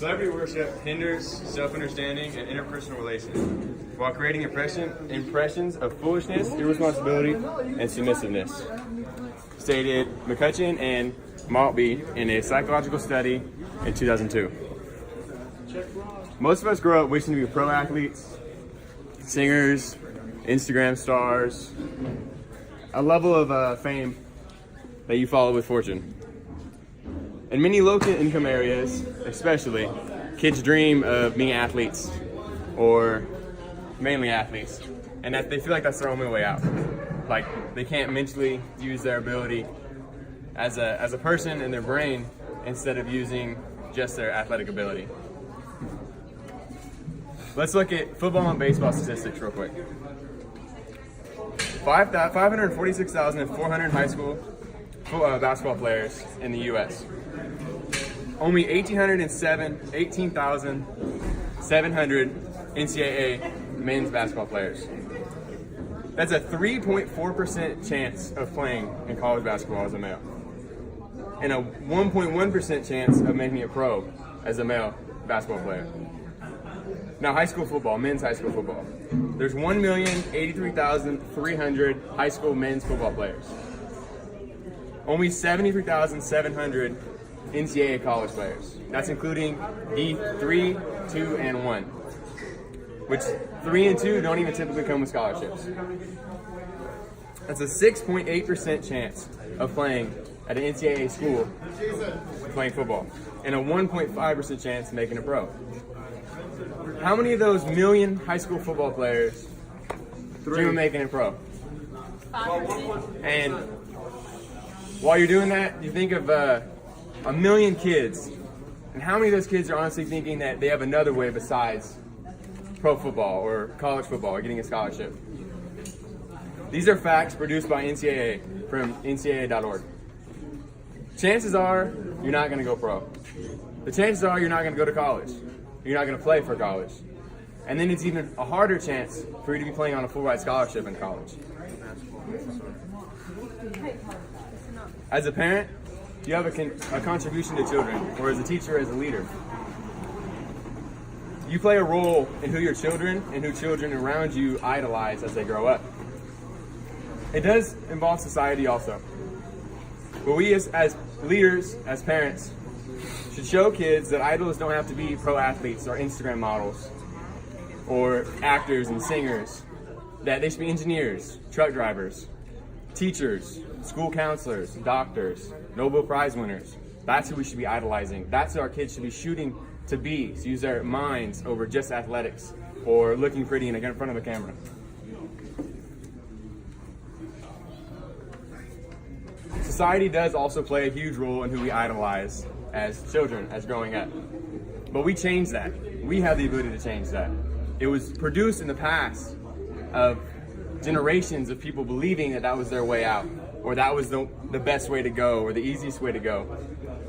Celebrity worship hinders self-understanding and interpersonal relations while creating impressions of foolishness, irresponsibility, and submissiveness. Stated McCutcheon and Maltby in a psychological study in 2002. Most of us grow up wishing to be pro athletes, singers, Instagram stars, a level of fame that you follow with fortune. In many low-income areas, especially, kids dream of being athletes, or mainly athletes, and that they feel like that's their only way out. Like they can't mentally use their ability as a person in their brain instead of using just their athletic ability. Let's look at football and baseball statistics real quick. 546,400 high school basketball players in the U.S. Only 18,700 NCAA men's basketball players. That's a 3.4% chance of playing in college basketball as a male, and a 1.1% chance of making it pro as a male basketball player. Now, high school football, men's high school football. There's 1,083,300 high school men's football players. Only 73,700 NCAA college players. That's including D3, 2, and 1, which 3 and 2 don't even typically come with scholarships. That's a 6.8% chance of playing at an NCAA school playing football, and a 1.5% chance of making a pro. How many of those million high school football players dream of making it pro? 5%. And while you're doing that, you think of a million kids, and how many of those kids are honestly thinking that they have another way besides pro football or college football or getting a scholarship? These are facts produced by NCAA from ncaa.org. Chances are you're not going to go pro. The chances are you're not going to go to college. You're not going to play for college. And then it's even a harder chance for you to be playing on a full ride scholarship in college. As a parent, you have a contribution to children, or as a teacher, as a leader. You play a role in who your children and who children around you idolize as they grow up. It does involve society also. But we as leaders, as parents, should show kids that idols don't have to be pro athletes or Instagram models or actors and singers, that they should be engineers, truck drivers, teachers, school counselors, doctors, Nobel Prize winners. That's who we should be idolizing. That's who our kids should be shooting to be, to use their minds over just athletics or looking pretty in front of a camera. Society does also play a huge role in who we idolize as children, as growing up. But we change that. We have the ability to change that. It was produced in the past of generations of people believing that that was their way out, or that was the best way to go, or the easiest way to go.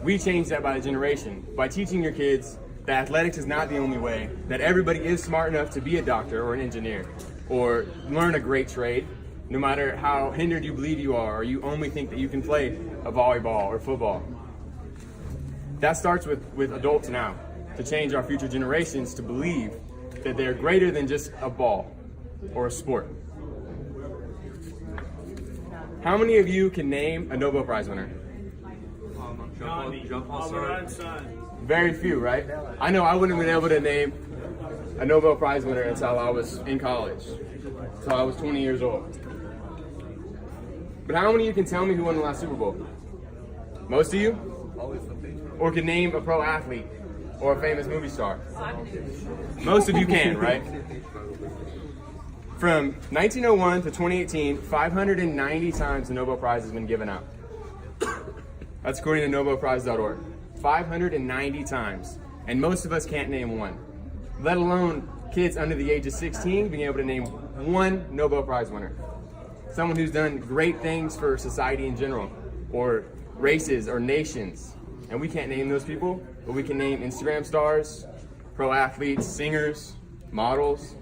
We changed that by the generation, by teaching your kids that athletics is not the only way, that everybody is smart enough to be a doctor or an engineer, or learn a great trade, no matter how hindered you believe you are, or you only think that you can play a volleyball or football. That starts with adults now, to change our future generations to believe that they're greater than just a ball or a sport. How many of you can name a Nobel Prize winner? Very few, right? I know I wouldn't have been able to name a Nobel Prize winner until I was in college, until I was 20 years old. But how many of you can tell me who won the last Super Bowl? Most of you? Or can name a pro athlete or a famous movie star? Most of you can, right? From 1901 to 2018, 590 times the Nobel Prize has been given out. That's according to nobelprize.org. 590 times. And most of us can't name one. Let alone kids under the age of 16 being able to name one Nobel Prize winner. Someone who's done great things for society in general, or races or nations. And we can't name those people, but we can name Instagram stars, pro athletes, singers, models.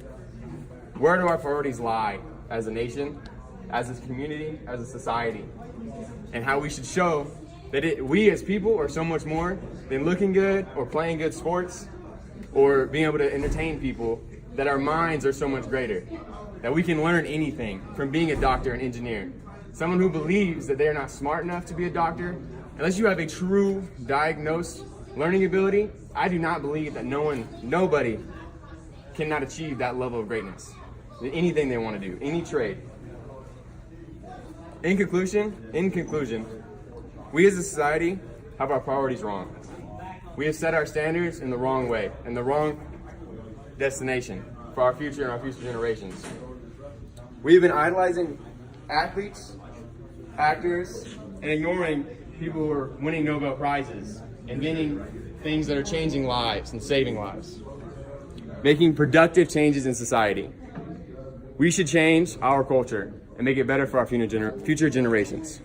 Where do our priorities lie as a nation, as a community, as a society? And how we should show we as people are so much more than looking good or playing good sports or being able to entertain people, that our minds are so much greater, that we can learn anything from being a doctor and engineer. Someone who believes that they are not smart enough to be a doctor, unless you have a true diagnosed learning ability, I do not believe that nobody cannot achieve that level of greatness in anything they want to do, any trade. In conclusion, we as a society have our priorities wrong. We have set our standards in the wrong way, in the wrong destination for our future and our future generations. We have been idolizing athletes, actors, and ignoring people who are winning Nobel Prizes, inventing things that are changing lives and saving lives, making productive changes in society. We should change our culture and make it better for our future generations.